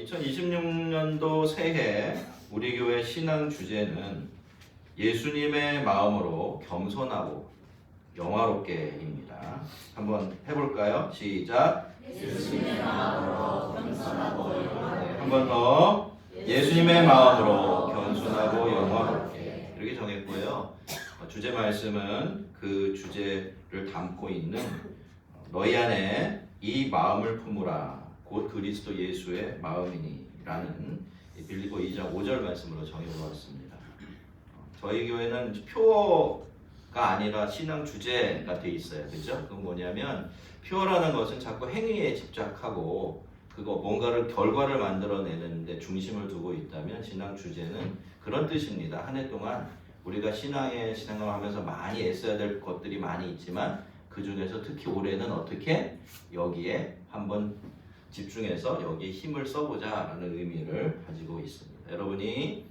2026년도 새해 우리 교회 신앙 주제는 예수님의 마음으로 겸손하고 영화롭게입니다. 한번 해볼까요? 시작. 예수님의 마음으로 겸손하고 영화롭게. 한 번 더. 예수님의 마음으로 겸손하고 영화롭게. 이렇게 정했고요. 주제 말씀은 그 주제를 담고 있는 너희 안에 이 마음을 품으라. 곧 그리스도 예수의 마음이니 라는 빌립보 2장 5절 말씀으로 정해보았습니다. 저희 교회는 표어가 아니라 신앙 주제가 돼 있어요. 그죠? 그건 뭐냐면 표어라는 것은 자꾸 행위에 집착하고 그거 뭔가를 결과를 만들어내는데 중심을 두고 있다면 신앙 주제는 그런 뜻입니다. 한 해 동안 우리가 신앙을 하면서 많이 애써야 될 것들이 많이 있지만 그 중에서 특히 올해는 어떻게 여기에 한번 집중해서 여기에 힘을 써보자라는 의미를 가지고 있습니다. 여러분이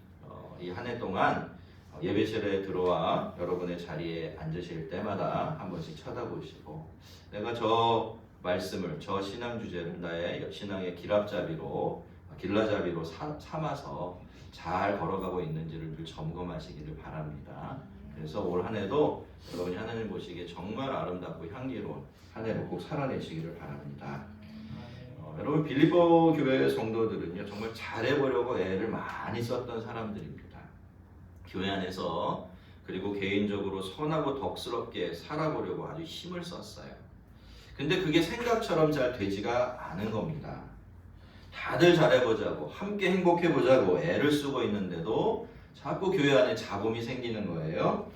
이 한 해 동안 예배실에 들어와 여러분의 자리에 앉으실 때마다 한 번씩 쳐다보시고 내가 저 말씀을, 저 신앙 주제를 나의 신앙의 길라잡이로 삼아서 잘 걸어가고 있는지를 늘 점검하시기를 바랍니다. 그래서 올 한 해도 여러분이 하나님 보시기에 정말 아름답고 향기로운 한 해를 꼭 살아내시기를 바랍니다. 여러분 빌립보 교회 성도들은요 정말 잘해보려고 애를 많이 썼던 사람들입니다. 교회 안에서 그리고 개인적으로 선하고 덕스럽게 살아보려고 아주 힘을 썼어요. 근데 그게 생각처럼 잘 되지가 않은 겁니다. 다들 잘해보자고 함께 행복해보자고 애를 쓰고 있는데도 자꾸 교회 안에 잡음이 생기는 거예요.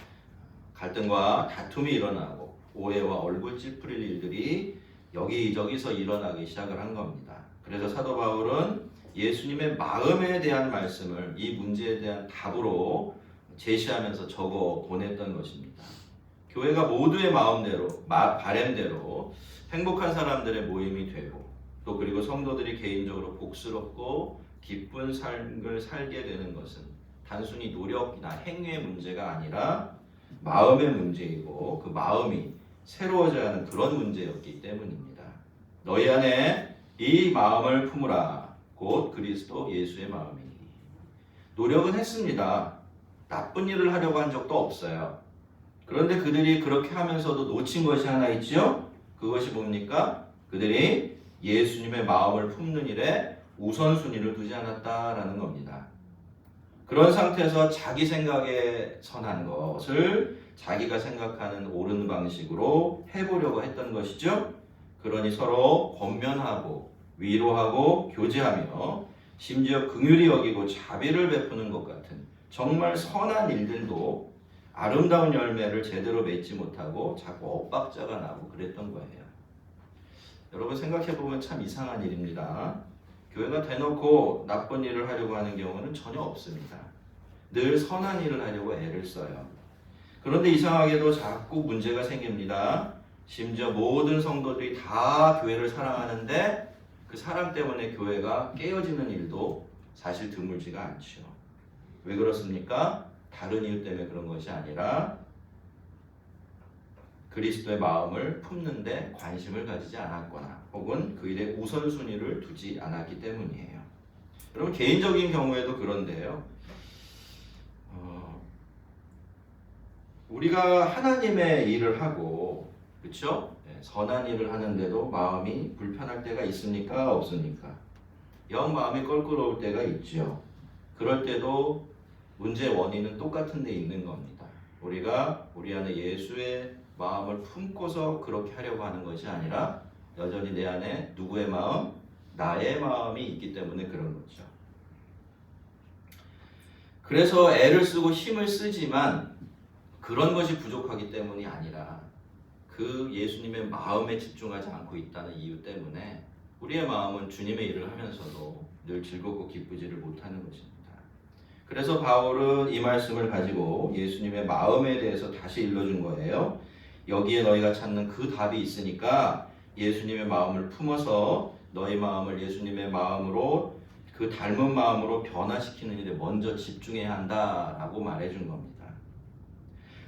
갈등과 다툼이 일어나고 오해와 얼굴 찌푸릴 일들이 여기저기서 일어나기 시작을 한 겁니다. 그래서 사도 바울은 예수님의 마음에 대한 말씀을 이 문제에 대한 답으로 제시하면서 적어 보냈던 것입니다. 교회가 모두의 마음대로, 바램대로 행복한 사람들의 모임이 되고 또 그리고 성도들이 개인적으로 복스럽고 기쁜 삶을 살게 되는 것은 단순히 노력이나 행위의 문제가 아니라 마음의 문제이고 그 마음이 새로워져야 하는 그런 문제였기 때문입니다. 너희 안에 이 마음을 품으라. 곧 그리스도 예수의 마음이니. 노력은 했습니다. 나쁜 일을 하려고 한 적도 없어요. 그런데 그들이 그렇게 하면서도 놓친 것이 하나 있죠? 그것이 뭡니까? 그들이 예수님의 마음을 품는 일에 우선순위를 두지 않았다라는 겁니다. 그런 상태에서 자기 생각에 선한 것을 자기가 생각하는 옳은 방식으로 해보려고 했던 것이죠. 그러니 서로 권면하고 위로하고 교제하며 심지어 긍휼히 여기고 자비를 베푸는 것 같은 정말 선한 일들도 아름다운 열매를 제대로 맺지 못하고 자꾸 엇박자가 나고 그랬던 거예요. 여러분 생각해보면 참 이상한 일입니다. 교회가 대놓고 나쁜 일을 하려고 하는 경우는 전혀 없습니다. 늘 선한 일을 하려고 애를 써요. 그런데 이상하게도 자꾸 문제가 생깁니다. 심지어 모든 성도들이 다 교회를 사랑하는데 그 사랑 때문에 교회가 깨어지는 일도 사실 드물지가 않죠. 왜 그렇습니까? 다른 이유 때문에 그런 것이 아니라 그리스도의 마음을 품는데 관심을 가지지 않았거나 혹은 그 일에 우선순위를 두지 않았기 때문이에요. 여러분 개인적인 경우에도 그런데요. 우리가 하나님의 일을 하고 그렇죠? 선한 일을 하는데도 마음이 불편할 때가 있습니까? 없습니까? 영 마음이 껄끄러울 때가 있죠. 그럴 때도 문제의 원인은 똑같은 데 있는 겁니다. 우리가 우리 안에 예수의 마음을 품고서 그렇게 하려고 하는 것이 아니라 여전히 내 안에 누구의 마음? 나의 마음이 있기 때문에 그런 거죠. 그래서 애를 쓰고 힘을 쓰지만 그런 것이 부족하기 때문이 아니라 그 예수님의 마음에 집중하지 않고 있다는 이유 때문에 우리의 마음은 주님의 일을 하면서도 늘 즐겁고 기쁘지를 못하는 것입니다. 그래서 바울은 이 말씀을 가지고 예수님의 마음에 대해서 다시 일러준 거예요. 여기에 너희가 찾는 그 답이 있으니까 예수님의 마음을 품어서 너희 마음을 예수님의 마음으로 그 닮은 마음으로 변화시키는 일에 먼저 집중해야 한다라고 말해준 겁니다.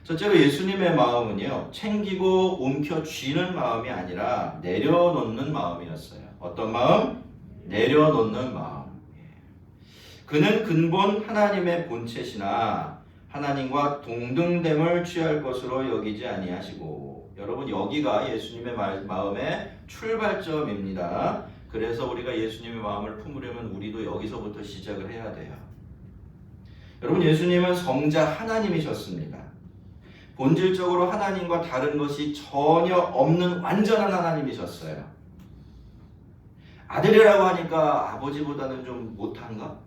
첫째로 예수님의 마음은요, 챙기고 움켜쥐는 마음이 아니라 내려놓는 마음이었어요. 어떤 마음? 내려놓는 마음. 그는 근본 하나님의 본체시나 하나님과 동등됨을 취할 것으로 여기지 아니하시고. 여러분, 여기가 예수님의 마음의 출발점입니다. 그래서 우리가 예수님의 마음을 품으려면 우리도 여기서부터 시작을 해야 돼요. 여러분, 예수님은 성자 하나님이셨습니다. 본질적으로 하나님과 다른 것이 전혀 없는 완전한 하나님이셨어요. 아들이라고 하니까 아버지보다는 좀 못한가?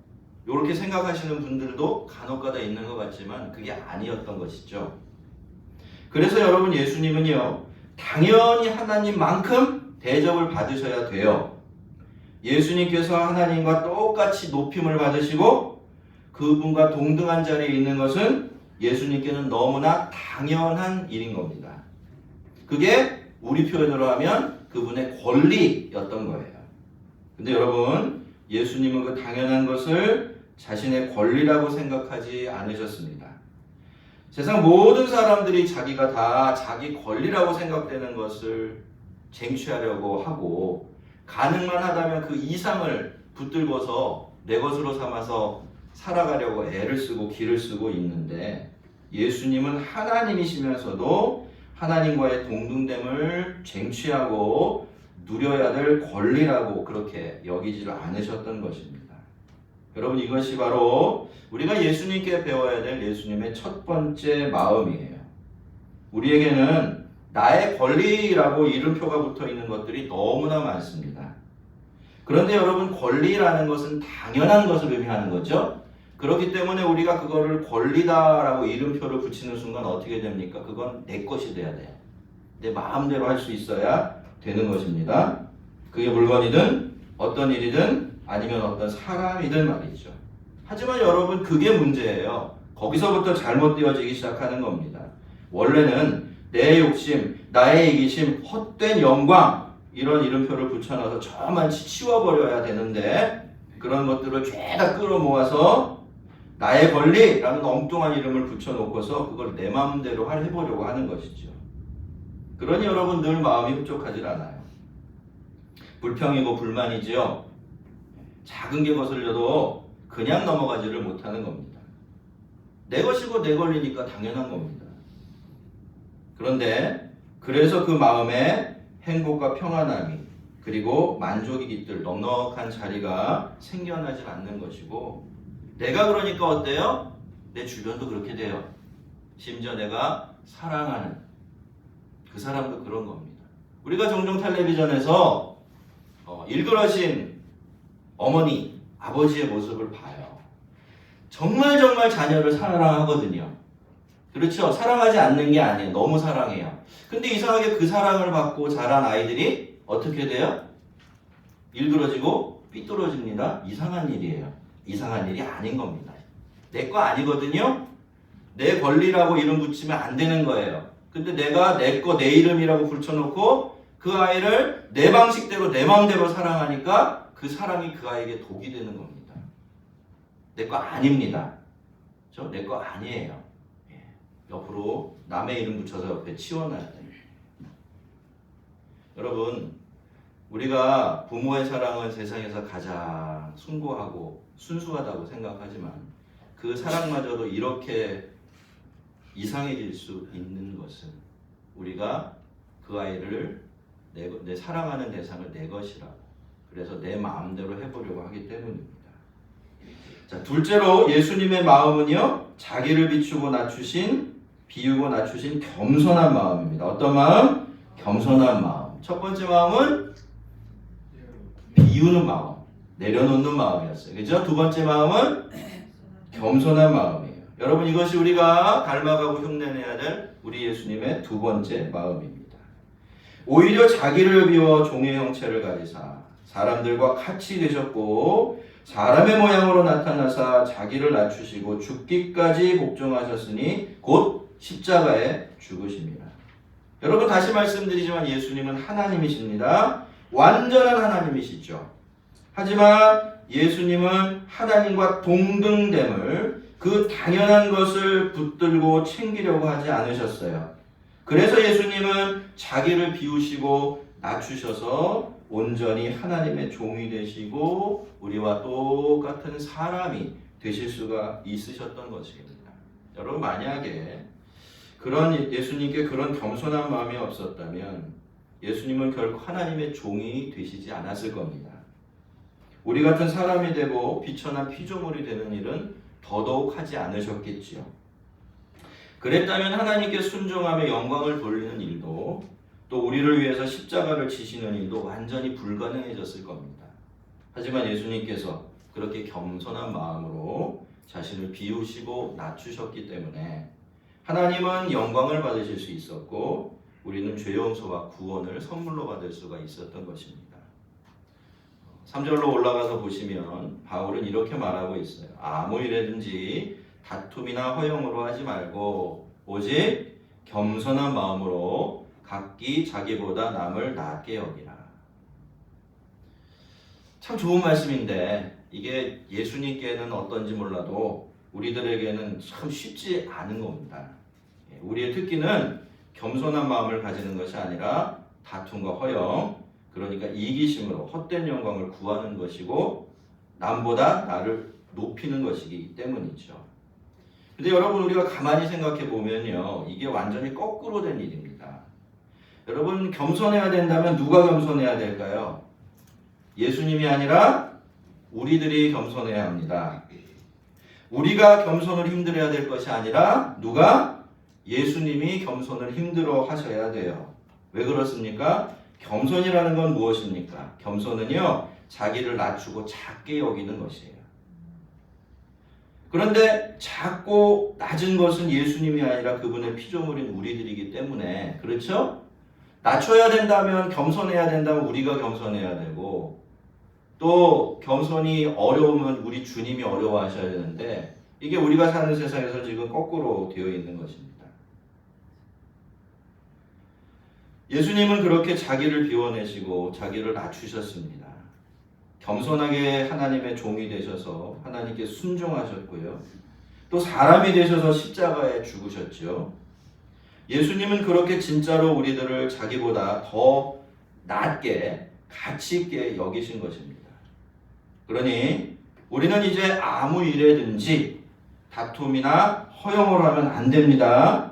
이렇게 생각하시는 분들도 간혹가다 있는 것 같지만 그게 아니었던 것이죠. 그래서 여러분, 예수님은요, 당연히 하나님만큼 대접을 받으셔야 돼요. 예수님께서 하나님과 똑같이 높임을 받으시고 그분과 동등한 자리에 있는 것은 예수님께는 너무나 당연한 일인 겁니다. 그게 우리 표현으로 하면 그분의 권리였던 거예요. 근데 여러분, 예수님은 그 당연한 것을 자신의 권리라고 생각하지 않으셨습니다. 세상 모든 사람들이 자기가 다 자기 권리라고 생각되는 것을 쟁취하려고 하고 가능만 하다면 그 이상을 붙들고서 내 것으로 삼아서 살아가려고 애를 쓰고 기를 쓰고 있는데, 예수님은 하나님이시면서도 하나님과의 동등됨을 쟁취하고 누려야 될 권리라고 그렇게 여기지를 않으셨던 것입니다. 여러분, 이것이 바로 우리가 예수님께 배워야 될 예수님의 첫 번째 마음이에요. 우리에게는 나의 권리라고 이름표가 붙어 있는 것들이 너무나 많습니다. 그런데 여러분, 권리라는 것은 당연한 것을 의미하는 거죠. 그렇기 때문에 우리가 그거를 권리다라고 이름표를 붙이는 순간 어떻게 됩니까? 그건 내 것이 돼야 돼요. 내 마음대로 할 수 있어야 되는 것입니다. 그게 물건이든 어떤 일이든 아니면 어떤 사람이든 말이죠. 하지만 여러분, 그게 문제예요. 거기서부터 잘못되어지기 시작하는 겁니다. 원래는 내 욕심, 나의 이기심, 헛된 영광, 이런 이름표를 붙여놔서 저만치 치워버려야 되는데, 그런 것들을 죄다 끌어모아서 나의 권리라는 엉뚱한 이름을 붙여놓고서 그걸 내 마음대로 해보려고 하는 것이죠. 그러니 여러분, 늘 마음이 흡족하지 않아요. 불평이고 불만이지요. 작은 게 거슬려도 그냥 넘어가지를 못하는 겁니다. 내 것이고 내 권리니까 당연한 겁니다. 그런데 그래서 그 마음에 행복과 평안함이 그리고 만족이 깃들 넉넉한 자리가 생겨나질 않는 것이고, 내가 그러니까 어때요? 내 주변도 그렇게 돼요. 심지어 내가 사랑하는 그 사람도 그런 겁니다. 우리가 종종 텔레비전에서 일그러진 어머니, 아버지의 모습을 봐요. 정말 자녀를 사랑하거든요. 그렇죠? 사랑하지 않는 게 아니에요. 너무 사랑해요. 근데 이상하게 그 사랑을 받고 자란 아이들이 어떻게 돼요? 일그러지고 삐뚤어집니다. 이상한 일이에요. 이상한 일이 아닌 겁니다. 내 거 아니거든요. 내 권리라고 이름 붙이면 안 되는 거예요. 근데 내가 내 거, 내 이름이라고 붙여놓고 그 아이를 내 방식대로 내 마음대로 사랑하니까 그 사랑이 그 아이에게 독이 되는 겁니다. 내 거 아닙니다. 내 거 아니에요. 옆으로 남의 이름 붙여서 옆에 치워놔야 돼요. 여러분, 우리가 부모의 사랑은 세상에서 가장 숭고하고 순수하다고 생각하지만 그 사랑마저도 이렇게 이상해질 수 있는 것은 우리가 그 아이를 내 사랑하는 대상을 내 것이라고, 그래서 내 마음대로 해보려고 하기 때문입니다. 자, 둘째로 예수님의 마음은요, 자기를 비추고 비우고 낮추신 겸손한 마음입니다. 어떤 마음? 겸손한 마음. 첫 번째 마음은 비우는 마음, 내려놓는 마음이었어요. 그죠? 두 번째 마음은 겸손한 마음이에요. 여러분, 이것이 우리가 닮아가고 흉내내야 될 우리 예수님의 두 번째 마음입니다. 오히려 자기를 비워 종의 형체를 가지사 사람들과 같이 되셨고 사람의 모양으로 나타나사 자기를 낮추시고 죽기까지 복종하셨으니 곧 십자가에 죽으십니다. 여러분, 다시 말씀드리지만 예수님은 하나님이십니다. 완전한 하나님이시죠. 하지만 예수님은 하나님과 동등됨을, 그 당연한 것을 붙들고 챙기려고 하지 않으셨어요. 그래서 예수님은 자기를 비우시고 낮추셔서 온전히 하나님의 종이 되시고 우리와 똑같은 사람이 되실 수가 있으셨던 것입니다. 여러분, 만약에 예수님께 그런 겸손한 마음이 없었다면 예수님은 결코 하나님의 종이 되시지 않았을 겁니다. 우리 같은 사람이 되고 비천한 피조물이 되는 일은 더더욱 하지 않으셨겠지요. 그랬다면 하나님께 순종하며 영광을 돌리는 일도, 또 우리를 위해서 십자가를 지시는 일도 완전히 불가능해졌을 겁니다. 하지만 예수님께서 그렇게 겸손한 마음으로 자신을 비우시고 낮추셨기 때문에 하나님은 영광을 받으실 수 있었고 우리는 죄 용서와 구원을 선물로 받을 수가 있었던 것입니다. 3절로 올라가서 보시면 바울은 이렇게 말하고 있어요. 아무 일이든지 다툼이나 허영으로 하지 말고 오직 겸손한 마음으로 각기 자기보다 남을 낮게 여기라. 참 좋은 말씀인데 이게 예수님께는 어떤지 몰라도 우리들에게는 참 쉽지 않은 겁니다. 우리의 특기는 겸손한 마음을 가지는 것이 아니라 다툼과 허영, 그러니까 이기심으로 헛된 영광을 구하는 것이고 남보다 나를 높이는 것이기 때문이죠. 근데 여러분, 우리가 가만히 생각해 보면요, 이게 완전히 거꾸로 된 일입니다. 여러분, 겸손해야 된다면 누가 겸손해야 될까요? 예수님이 아니라 우리들이 겸손해야 합니다. 우리가 겸손을 힘들어야 될 것이 아니라 누가? 예수님이 겸손을 힘들어 하셔야 돼요. 왜 그렇습니까? 겸손이라는 건 무엇입니까? 겸손은요, 자기를 낮추고 작게 여기는 것이에요. 그런데 작고 낮은 것은 예수님이 아니라 그분의 피조물인 우리들이기 때문에, 그렇죠? 낮춰야 된다면, 겸손해야 된다면 우리가 겸손해야 되고, 또 겸손이 어려우면 우리 주님이 어려워하셔야 되는데, 이게 우리가 사는 세상에서 지금 거꾸로 되어 있는 것입니다. 예수님은 그렇게 자기를 비워내시고 자기를 낮추셨습니다. 겸손하게 하나님의 종이 되셔서 하나님께 순종하셨고요. 또 사람이 되셔서 십자가에 죽으셨죠. 예수님은 그렇게 진짜로 우리들을 자기보다 더 낮게, 가치 있게 여기신 것입니다. 그러니 우리는 이제 아무 일에든지 다툼이나 허영으로 하면 안 됩니다.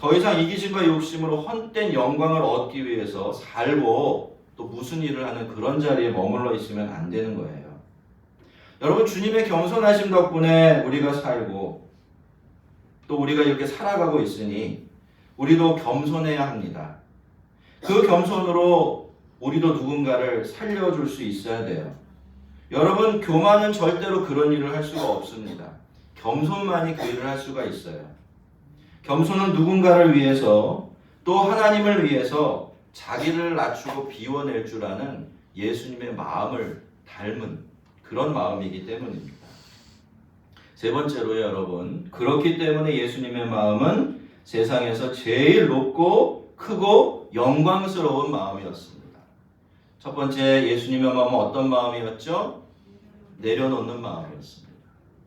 더 이상 이기심과 욕심으로 헛된 영광을 얻기 위해서 살고 또 무슨 일을 하는 그런 자리에 머물러 있으면 안 되는 거예요. 여러분, 주님의 겸손하심 덕분에 우리가 살고 또 우리가 이렇게 살아가고 있으니 우리도 겸손해야 합니다. 그 겸손으로 우리도 누군가를 살려줄 수 있어야 돼요. 여러분, 교만은 절대로 그런 일을 할 수가 없습니다. 겸손만이 그 일을 할 수가 있어요. 겸손은 누군가를 위해서 또 하나님을 위해서 자기를 낮추고 비워낼 줄 아는 예수님의 마음을 닮은 그런 마음이기 때문입니다. 세 번째로요, 여러분, 그렇기 때문에 예수님의 마음은 세상에서 제일 높고 크고 영광스러운 마음이었습니다. 첫 번째, 예수님의 마음은 어떤 마음이었죠? 내려놓는 마음이었습니다.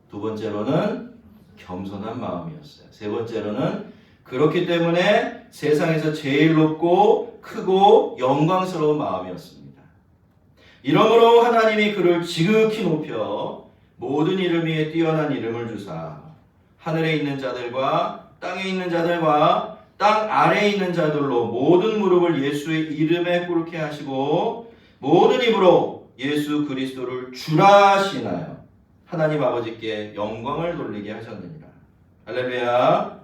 두 번째로는 겸손한 마음이었어요. 세 번째로는 그렇기 때문에 세상에서 제일 높고 크고 영광스러운 마음이었습니다. 이러므로 하나님이 그를 지극히 높여 모든 이름 위에 뛰어난 이름을 주사 하늘에 있는 자들과 땅에 있는 자들과 땅 아래에 있는 자들로 모든 무릎을 예수의 이름에 꿇게 하시고 모든 입으로 예수 그리스도를 주라 하시나요? 하나님 아버지께 영광을 돌리게 하셨느니라. 할렐루야.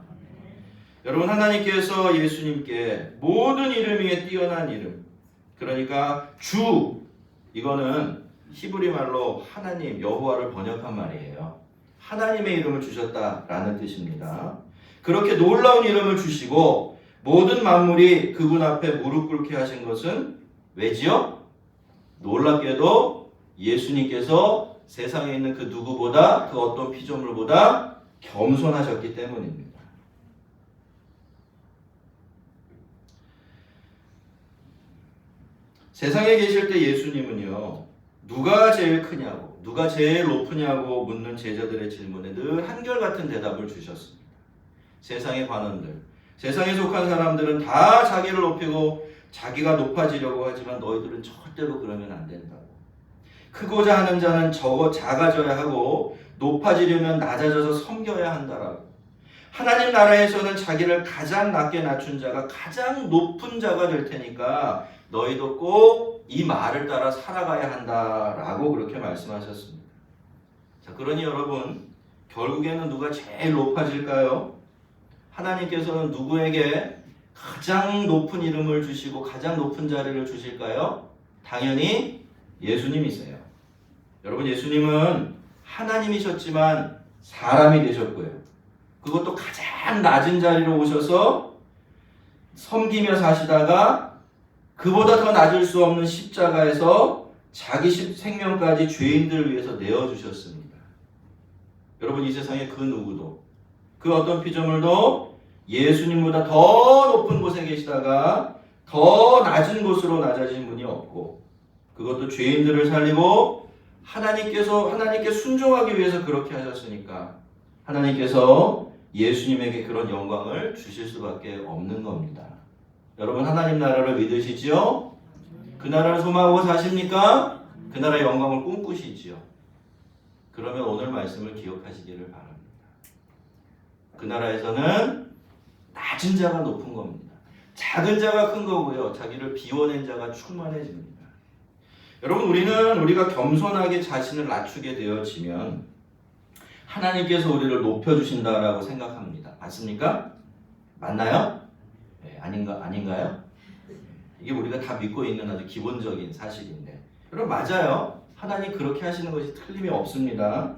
여러분, 하나님께서 예수님께 모든 이름 위에 뛰어난 이름, 그러니까 주, 이거는 히브리 말로 하나님, 여호와를 번역한 말이에요. 하나님의 이름을 주셨다라는 뜻입니다. 그렇게 놀라운 이름을 주시고 모든 만물이 그분 앞에 무릎 꿇게 하신 것은 왜지요? 놀랍게도 예수님께서 세상에 있는 그 누구보다, 그 어떤 피조물보다 겸손하셨기 때문입니다. 세상에 계실 때 예수님은요, 누가 제일 크냐고, 누가 제일 높으냐고 묻는 제자들의 질문에 늘 한결같은 대답을 주셨습니다. 세상의 관원들, 세상에 속한 사람들은 다 자기를 높이고 자기가 높아지려고 하지만 너희들은 절대로 그러면 안 된다고. 크고자 하는 자는 작아져야 하고 높아지려면 낮아져서 섬겨야 한다라고. 하나님 나라에서는 자기를 가장 낮게 낮춘 자가 가장 높은 자가 될 테니까 너희도 꼭 이 말을 따라 살아가야 한다라고 그렇게 말씀하셨습니다. 자, 그러니 여러분 결국에는 누가 제일 높아질까요? 하나님께서는 누구에게 가장 높은 이름을 주시고 가장 높은 자리를 주실까요? 당연히 예수님이세요. 여러분 예수님은 하나님이셨지만 사람이 되셨고요. 그것도 가장 낮은 자리로 오셔서 섬기며 사시다가 그보다 더 낮을 수 없는 십자가에서 자기 생명까지 죄인들을 위해서 내어주셨습니다. 여러분 이 세상에 그 누구도 그 어떤 피조물도 예수님보다 더 높은 곳에 계시다가 더 낮은 곳으로 낮아진 분이 없고 그것도 죄인들을 살리고 하나님께 순종하기 위해서 그렇게 하셨으니까 하나님께서 예수님에게 그런 영광을 주실 수밖에 없는 겁니다. 여러분 하나님 나라를 믿으시지요? 그 나라를 소망하고 사십니까? 그 나라의 영광을 꿈꾸시지요? 그러면 오늘 말씀을 기억하시기를 바랍니다. 그 나라에서는 낮은 자가 높은 겁니다. 작은 자가 큰 거고요. 자기를 비워낸 자가 충만해집니다. 여러분 우리가 겸손하게 자신을 낮추게 되어지면 하나님께서 우리를 높여주신다라고 생각합니다. 맞습니까? 맞나요? 네, 아닌가요? 이게 우리가 다 믿고 있는 아주 기본적인 사실인데 여러분 맞아요. 하나님 그렇게 하시는 것이 틀림이 없습니다.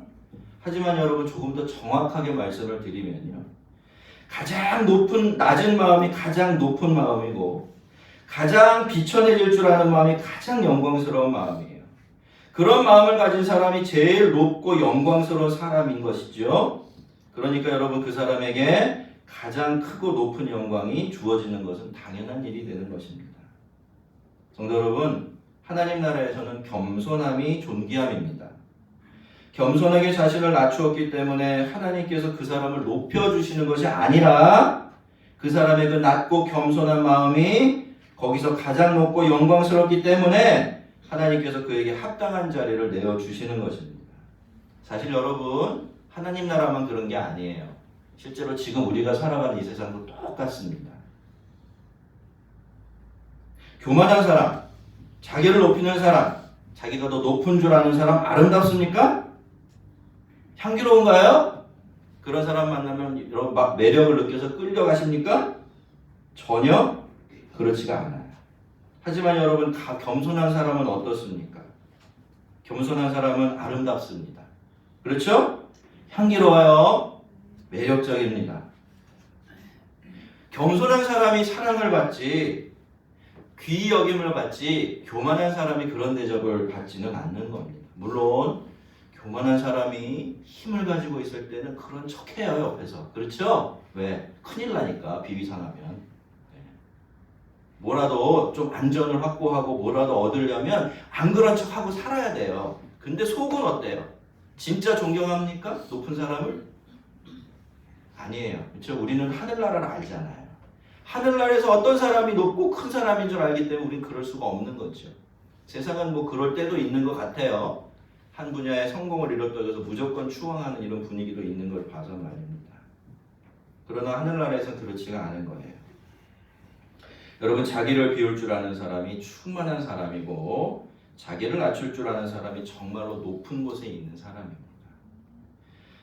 하지만 여러분 조금 더 정확하게 말씀을 드리면요. 가장 낮은 마음이 가장 높은 마음이고 가장 비천해질 줄 아는 마음이 가장 영광스러운 마음이에요. 그런 마음을 가진 사람이 제일 높고 영광스러운 사람인 것이죠. 그러니까 여러분 그 사람에게 가장 크고 높은 영광이 주어지는 것은 당연한 일이 되는 것입니다. 성도 여러분, 하나님 나라에서는 겸손함이 존귀함입니다. 겸손하게 자신을 낮추었기 때문에 하나님께서 그 사람을 높여주시는 것이 아니라 그 사람의 그 낮고 겸손한 마음이 거기서 가장 높고 영광스럽기 때문에 하나님께서 그에게 합당한 자리를 내어주시는 것입니다. 사실 여러분 하나님 나라만 그런 게 아니에요. 실제로 지금 우리가 살아가는 이 세상도 똑같습니다. 교만한 사람, 자기를 높이는 사람, 자기가 더 높은 줄 아는 사람 아름답습니까? 향기로운가요? 그런 사람 만나면 여러분 막 매력을 느껴서 끌려가십니까? 전혀 그렇지가 않아요. 하지만 여러분 겸손한 사람은 어떻습니까? 겸손한 사람은 아름답습니다. 그렇죠? 향기로워요. 매력적입니다. 겸손한 사람이 사랑을 받지 귀히 여김을 받지 교만한 사람이 그런 대접을 받지는 않는 겁니다. 물론 교만한 사람이 힘을 가지고 있을 때는 그런 척해요 옆에서. 그렇죠? 왜? 큰일 나니까 비비상하면. 뭐라도 좀 안전을 확보하고 뭐라도 얻으려면 안 그런 척하고 살아야 돼요. 근데 속은 어때요? 진짜 존경합니까? 높은 사람을? 아니에요. 그렇죠? 우리는 하늘나라를 알잖아요. 하늘나라에서 어떤 사람이 높고 큰 사람인 줄 알기 때문에 우리는 그럴 수가 없는 거죠. 세상은 뭐 그럴 때도 있는 것 같아요. 한 분야에 성공을 이뤘다고 해서 무조건 추앙하는 이런 분위기도 있는 걸 봐서 말입니다. 그러나 하늘나라에서는 그렇지가 않은 거예요. 여러분 자기를 비울 줄 아는 사람이 충만한 사람이고 자기를 낮출 줄 아는 사람이 정말로 높은 곳에 있는 사람입니다.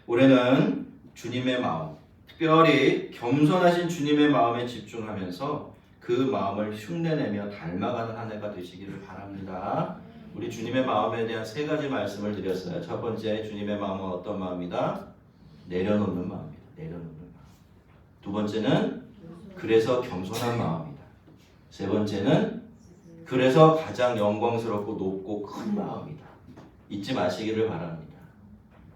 올해는 주님의 마음, 특별히 겸손하신 주님의 마음에 집중하면서 그 마음을 흉내내며 닮아가는 한 해가 되시기를 바랍니다. 우리 주님의 마음에 대한 세 가지 말씀을 드렸어요. 첫 번째, 주님의 마음은 어떤 마음이다? 내려놓는 마음이다. 내려놓는 마음. 두 번째는 그래서 겸손한 마음이다. 세 번째는 그래서 가장 영광스럽고 높고 큰 마음이다. 잊지 마시기를 바랍니다.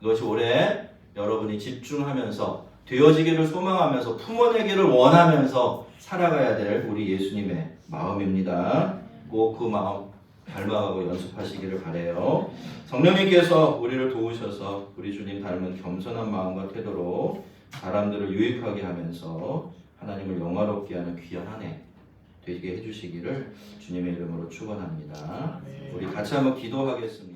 이것이 올해 여러분이 집중하면서 되어지기를 소망하면서 품어내기를 원하면서 살아가야 될 우리 예수님의 마음입니다. 꼭 그 마음 닮아가고 연습하시기를 바라요. 성령님께서 우리를 도우셔서 우리 주님 닮은 겸손한 마음과 태도로 사람들을 유익하게 하면서 하나님을 영화롭게 하는 귀한 한 해 되게 해주시기를 주님의 이름으로 축원합니다. 우리 같이 한번 기도하겠습니다.